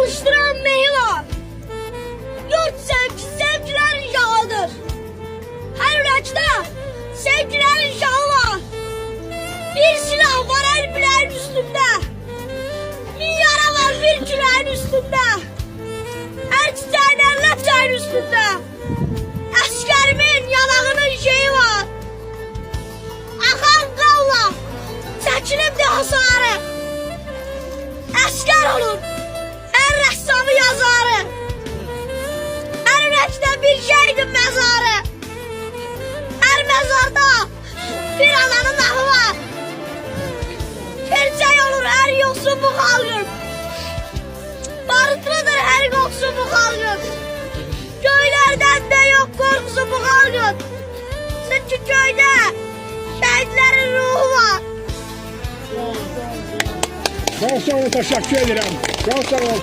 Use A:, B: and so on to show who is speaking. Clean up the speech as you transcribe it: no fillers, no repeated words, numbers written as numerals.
A: Barıştıran mehi var. Yurt sevgilerin şahıdır. Her ürəkdə sevgilerin şahı var. Bir silah var el bileğin üstünde. Bir yara var bir küreğin üstünde. Her çiçeğin elle çayın üstünde. Askerimin yanağının şeyi var. Akan qanla çəkilibdi hasarı. Əskər olur her rəssamı yazarı. Her ürəkdə bir şeydir məzarı. Her mezarda bir ananın ahı var. Gerçek olur her yoksun bu halkın. Barıtlıdır her koksun bu halkın. Köylerden de yok korkusu bu halkın. Çünkü köyde şehitlerin ruhu var.
B: Çok sağ olun, teşekkür ederim. Çok sağ olun.